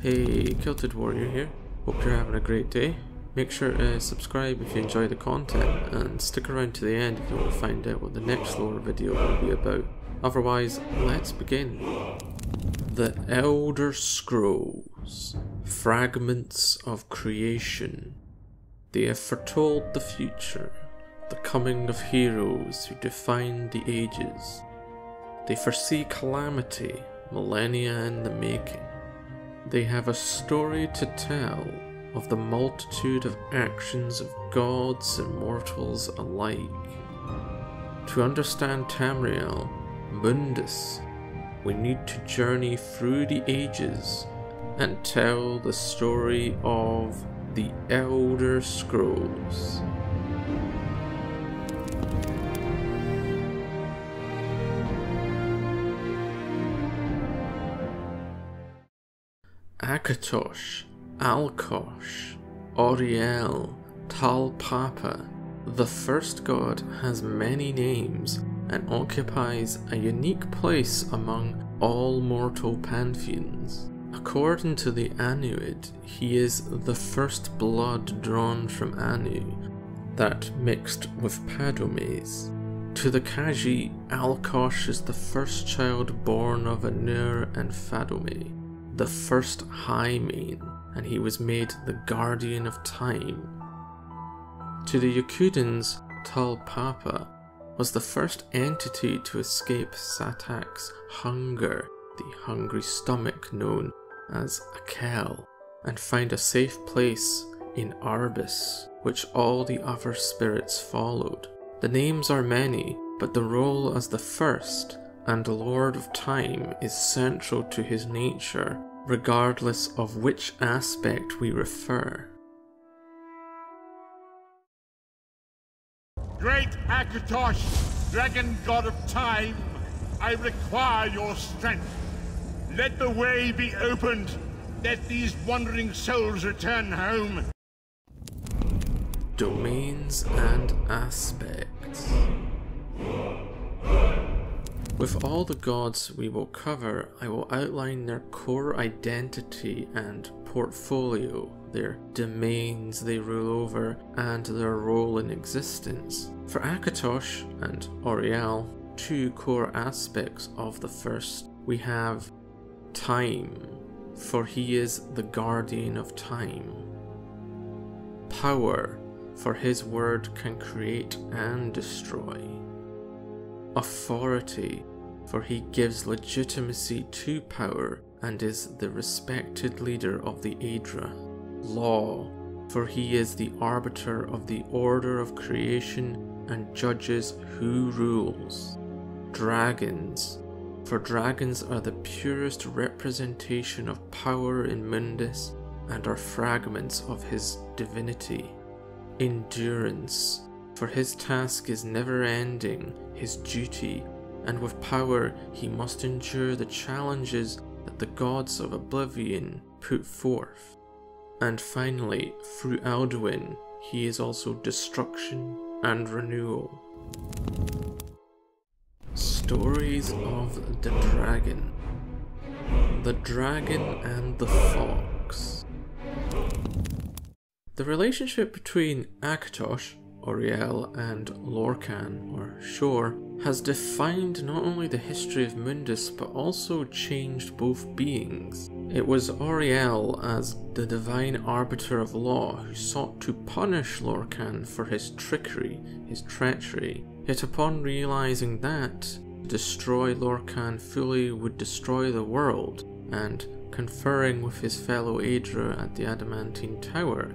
Hey, Kilted Warrior here. Hope you're having a great day. Make sure to subscribe if you enjoy the content, and stick around to the end if you want to find out what the next lore video will be about. Otherwise, let's begin. The Elder Scrolls. Fragments of creation. They have foretold the future, the coming of heroes who define the ages. They foresee calamity, millennia in the making. They have a story to tell of the multitude of actions of gods and mortals alike. To understand Tamriel, Mundus, we need to journey through the ages and tell the story of the Elder Scrolls. Akatosh, Alkosh, Auriel, Tal Papa. The first god has many names and occupies a unique place among all mortal pantheons. According to the Anuid, he is the first blood drawn from Anu, that mixed with Padomes. To the Kaji, Alkosh is the first child born of Anur and Fadome, the first High Main, and he was made the guardian of time. To the Yakudans, Tal Papa was the first entity to escape Satak's hunger, the hungry stomach known as Akel, and find a safe place in Arbis, which all the other spirits followed. The names are many, but the role as the first and Lord of Time is central to his nature, regardless of which aspect we refer. Great Akatosh, dragon god of time, I require your strength. Let the way be opened. Let these wandering souls return home. Domains and aspects. With all the gods we will cover, I will outline their core identity and portfolio, their domains they rule over, and their role in existence. For Akatosh and Auriel, two core aspects of the first, we have time, for he is the guardian of time. Power, for his word can create and destroy. Authority, for he gives legitimacy to power and is the respected leader of the Aedra. Law, for he is the arbiter of the order of creation and judges who rules. Dragons, for dragons are the purest representation of power in Mundus and are fragments of his divinity. Endurance, for his task is never ending, his duty, and with power he must endure the challenges that the gods of Oblivion put forth. And finally, through Alduin, he is also destruction and renewal. Stories of the Dragon. The Dragon and the Fox. The relationship between Akatosh, Auriel, and Lorkhan, or Shor, has defined not only the history of Mundus but also changed both beings. It was Auriel, as the divine arbiter of law, who sought to punish Lorkhan for his trickery, his treachery. Yet upon realizing that to destroy Lorkhan fully would destroy the world, and conferring with his fellow Aedra at the Adamantine Tower,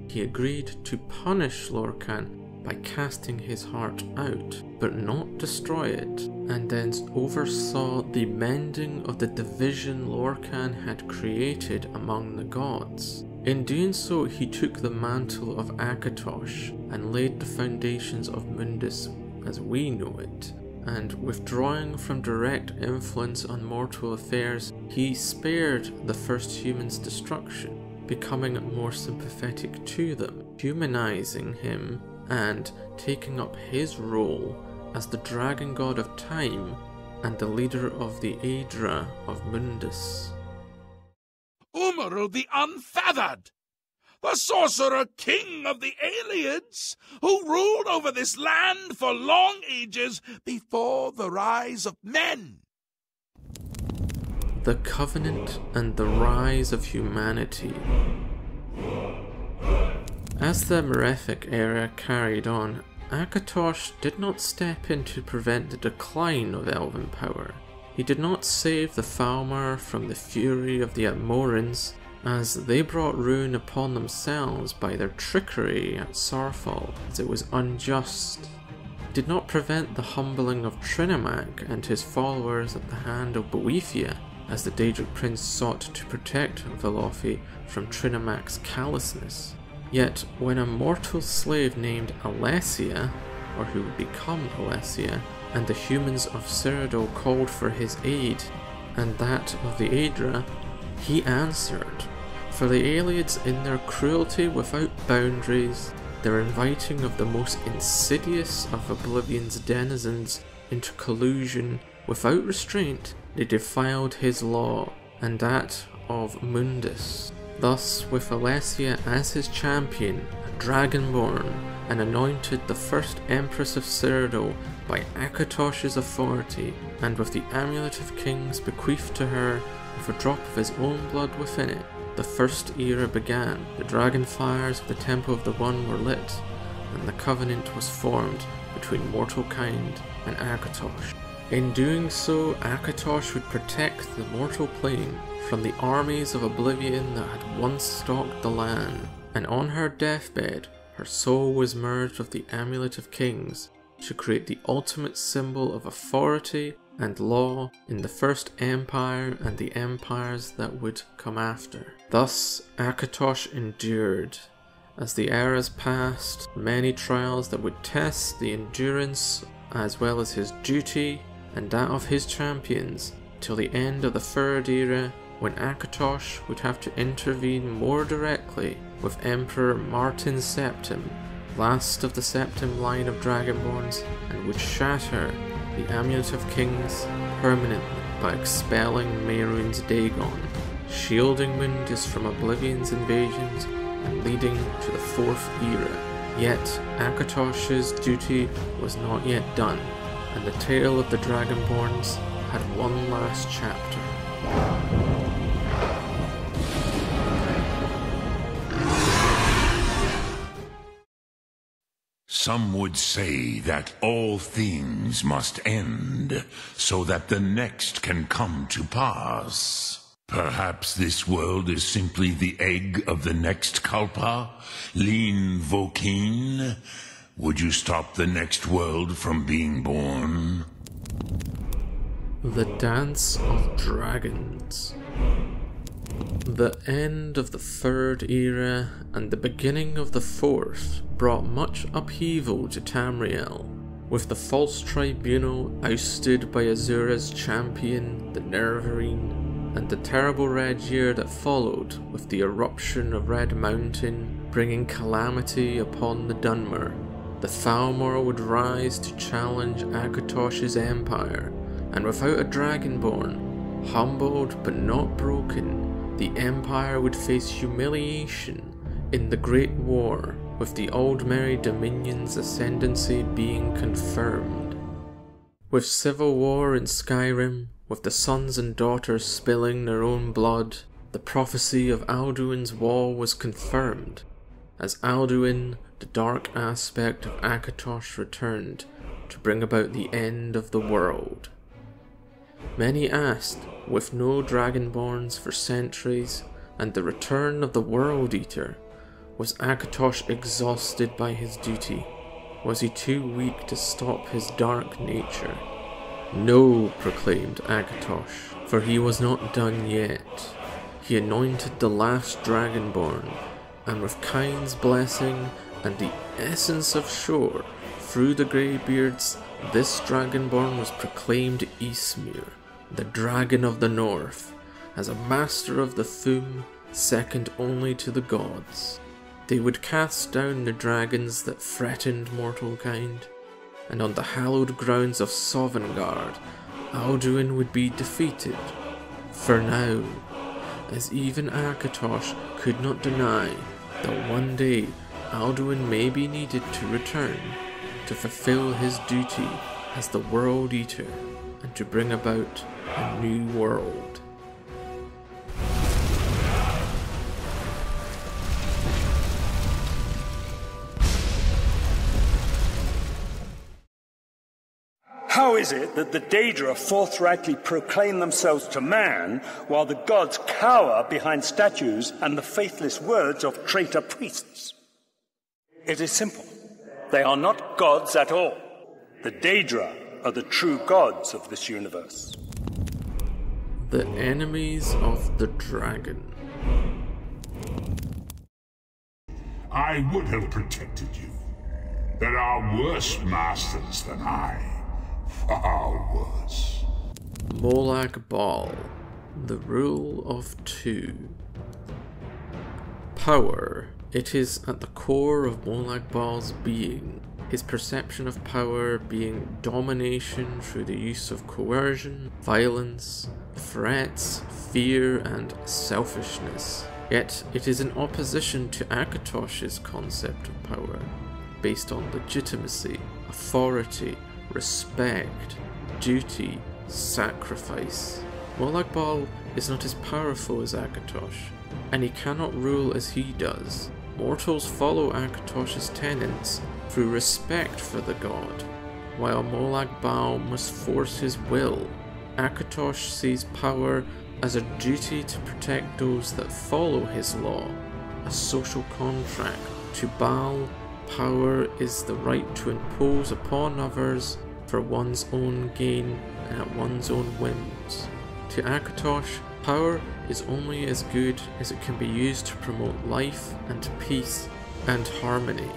he agreed to punish Lorkhan by casting his heart out, but not destroy it, and then oversaw the mending of the division Lorkhan had created among the gods. In doing so, he took the mantle of Akatosh and laid the foundations of Mundus as we know it, and withdrawing from direct influence on mortal affairs, he spared the first humans' destruction, becoming more sympathetic to them, humanizing him and taking up his role as the dragon god of time and the leader of the Aedra of Mundus. Umaril the Unfeathered, the sorcerer king of the Ayleids, who ruled over this land for long ages before the rise of men. The Covenant and the Rise of Humanity. As the Malefic era carried on, Akatosh did not step in to prevent the decline of elven power. He did not save the Falmer from the fury of the Almorans, as they brought ruin upon themselves by their trickery at Saarfall, as it was unjust. He did not prevent the humbling of Trinimac and his followers at the hand of Boethiah, as the Daedric Prince sought to protect Velothi from Trinimac's callousness. Yet, when a mortal slave named Alessia, or who would become Alessia, and the humans of Cyrodiil called for his aid, and that of the Aedra, he answered. For the Ayleids, in their cruelty without boundaries, their inviting of the most insidious of Oblivion's denizens into collusion without restraint, they defiled his law, and that of Mundus. Thus, with Alessia as his champion, a dragonborn, and anointed the first Empress of Cyrodiil by Akatosh's authority, and with the Amulet of Kings bequeathed to her with a drop of his own blood within it, the first era began. The dragon fires of the Temple of the One were lit, and the covenant was formed between mortal kind and Akatosh. In doing so, Akatosh would protect the mortal plane from the armies of Oblivion that had once stalked the land, and on her deathbed, her soul was merged with the Amulet of Kings to create the ultimate symbol of authority and law in the First Empire and the empires that would come after. Thus, Akatosh endured. As the eras passed, many trials that would test the endurance as well as his duty and that of his champions, till the end of the Third Era, when Akatosh would have to intervene more directly with Emperor Martin Septim, last of the Septim line of Dragonborns, and would shatter the Amulet of Kings permanently by expelling Mehrunes Dagon, shielding Mundus from Oblivion's invasions and leading to the Fourth Era. Yet Akatosh's duty was not yet done, and the tale of the Dragonborns had one last chapter. Some would say that all things must end, so that the next can come to pass. Perhaps this world is simply the egg of the next Kalpa, Lin Vokin. Would you stop the next world from being born? The Dance of Dragons. The end of the Third Era and the beginning of the Fourth brought much upheaval to Tamriel, with the False Tribunal ousted by Azura's champion, the Nerevarine, and the terrible Red Year that followed, with the eruption of Red Mountain bringing calamity upon the Dunmer. The Thalmor would rise to challenge Akatosh's empire, and without a Dragonborn, humbled but not broken, the Empire would face humiliation in the Great War, with the Aldmeri Dominion's ascendancy being confirmed. With civil war in Skyrim, with the sons and daughters spilling their own blood, the prophecy of Alduin's wall was confirmed, as Alduin, the dark aspect of Akatosh, returned to bring about the end of the world. Many asked, with no Dragonborns for centuries, and the return of the World Eater, was Akatosh exhausted by his duty? Was he too weak to stop his dark nature? No, proclaimed Akatosh, for he was not done yet. He anointed the last Dragonborn, and with Kyne's blessing and the essence of Shor, through the Greybeards, this Dragonborn was proclaimed Ysmir, the Dragon of the North, as a master of the Thu'um, second only to the gods. They would cast down the dragons that threatened mortal kind, and on the hallowed grounds of Sovngarde, Alduin would be defeated, for now, as even Akatosh could not deny that one day Alduin may be needed to return to fulfill his duty as the World Eater and to bring about a new world. How is it that the Daedra forthrightly proclaim themselves to man, while the gods cower behind statues and the faithless words of traitor priests? It is simple. They are not gods at all. The Daedra are the true gods of this universe. The enemies of the dragon. I would have protected you. There are worse masters than I. Far worse. Molag Bal, the rule of two. Power. It is at the core of Molag Bal's being, his perception of power being domination through the use of coercion, violence, threats, fear, and selfishness. Yet it is in opposition to Akatosh's concept of power, based on legitimacy, authority, respect, duty, sacrifice. Molag Bal is not as powerful as Akatosh, and he cannot rule as he does. Mortals follow Akatosh's tenets through respect for the god, while Molag Bal must force his will. Akatosh sees power as a duty to protect those that follow his law, a social contract. To Bal, power is the right to impose upon others for one's own gain and at one's own whims. To Akatosh, power is only as good as it can be used to promote life and peace and harmony.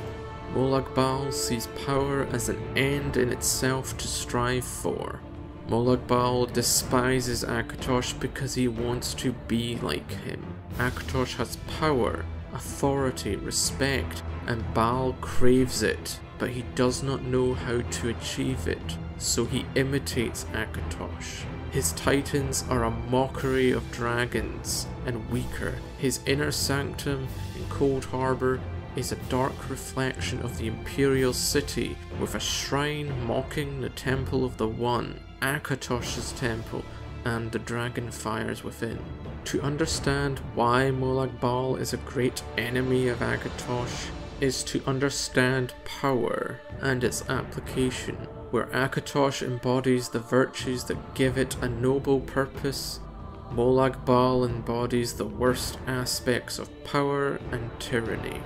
Molag Bal sees power as an end in itself to strive for. Molag Bal despises Akatosh because he wants to be like him. Akatosh has power, authority, respect, and Bal craves it, but he does not know how to achieve it, so he imitates Akatosh. His titans are a mockery of dragons, and weaker. His inner sanctum in Cold Harbor is a dark reflection of the Imperial City, with a shrine mocking the Temple of the One, Akatosh's temple, and the dragon fires within. To understand why Molag Bal is a great enemy of Akatosh is to understand power and its application. Where Akatosh embodies the virtues that give it a noble purpose, Molag Bal embodies the worst aspects of power and tyranny.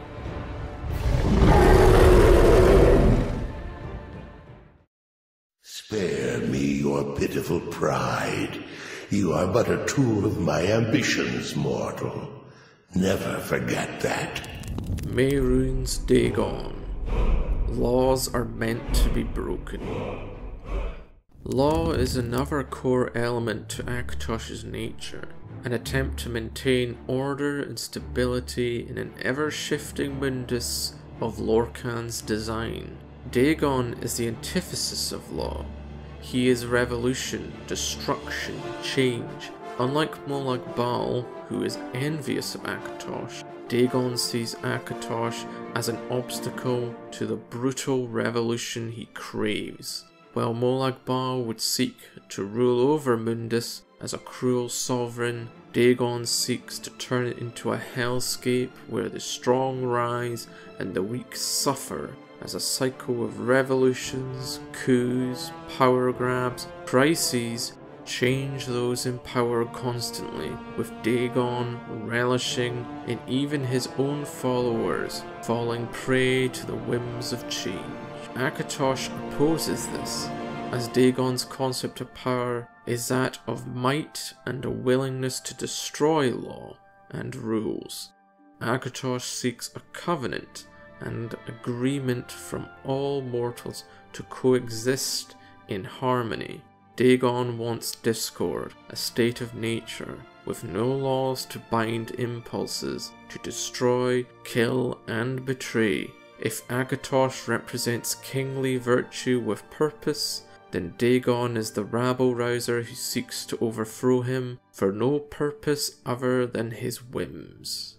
Spare me your pitiful pride. You are but a tool of my ambitions, mortal. Never forget that. Mehrunes Dagon. Laws are meant to be broken. Law is another core element to Akatosh's nature, an attempt to maintain order and stability in an ever-shifting mundus of Lorkhan's design. Dagon is the antithesis of law. He is revolution, destruction, change. Unlike Molag Bal, who is envious of Akatosh, Dagon sees Akatosh as an obstacle to the brutal revolution he craves. While Molag Bal would seek to rule over Mundus as a cruel sovereign, Dagon seeks to turn it into a hellscape where the strong rise and the weak suffer, as a cycle of revolutions, coups, power grabs, crises change those in power constantly, with Dagon relishing in even his own followers falling prey to the whims of change. Akatosh opposes this, as Dagon's concept of power is that of might and a willingness to destroy law and rules. Akatosh seeks a covenant and agreement from all mortals to coexist in harmony. Dagon wants discord, a state of nature, with no laws to bind impulses to destroy, kill, and betray. If Akatosh represents kingly virtue with purpose, then Dagon is the rabble-rouser who seeks to overthrow him for no purpose other than his whims.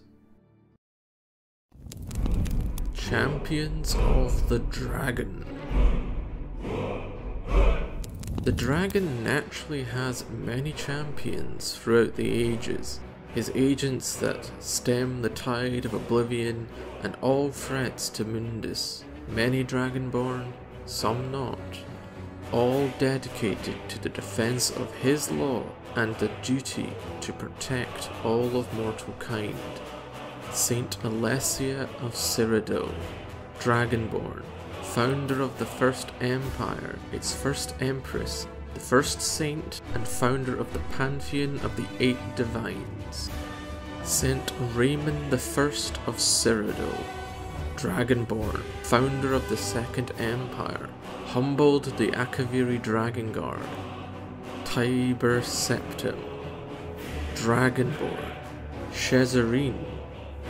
Champions of the Dragon. The dragon naturally has many champions throughout the ages, his agents that stem the tide of oblivion and all threats to Mundus, many dragonborn, some not, all dedicated to the defense of his law and the duty to protect all of mortal kind. Saint Alessia of Cyrodiil, Dragonborn, founder of the First Empire, its first empress, the first saint, and founder of the pantheon of the 8 divines. Saint Raymond I of Cyrodiil, Dragonborn, founder of the Second Empire, humbled the Akaviri Dragon Guard. Tiber Septim, Dragonborn, Shezareen,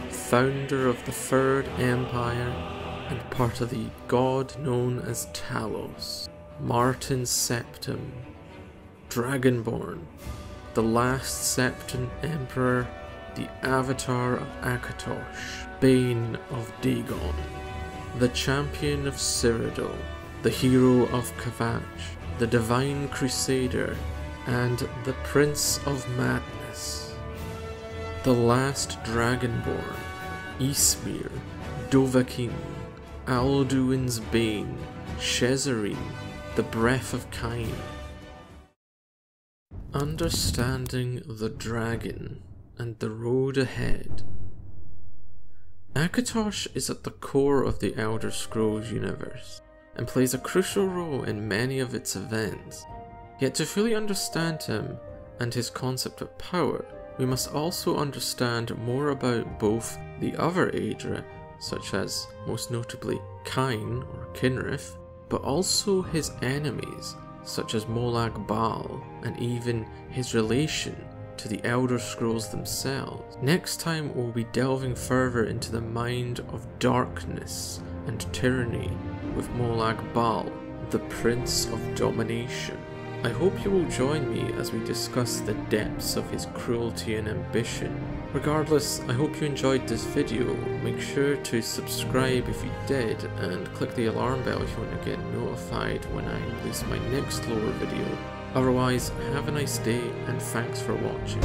founder of the Third Empire and part of the god known as Talos. Martin Septim, Dragonborn, the last Septim Emperor, the avatar of Akatosh, Bane of Dagon, the champion of Cyrodiil, the hero of Kvatch, the divine crusader, and the prince of madness. The last Dragonborn, Ysmir, Dovahkiin, Alduin's Bane, Shezareen, the breath of Cain. Understanding the dragon and the road ahead. Akatosh is at the core of the Elder Scrolls universe and plays a crucial role in many of its events. Yet to fully understand him and his concept of power, we must also understand more about both the other Aedra, such as most notably Cain or Kinrith, but also his enemies such as Molag Bal, and even his relation to the Elder Scrolls themselves. Next time we'll be delving further into the mind of darkness and tyranny with Molag Bal, the Prince of Domination. I hope you will join me as we discuss the depths of his cruelty and ambition. Regardless, I hope you enjoyed this video. Make sure to subscribe if you did, and click the alarm bell if you want to get notified when I release my next lore video. Otherwise, have a nice day and thanks for watching.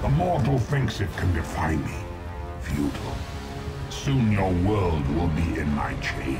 The mortal thinks it can defy me. Futile. Soon your world will be in my chains.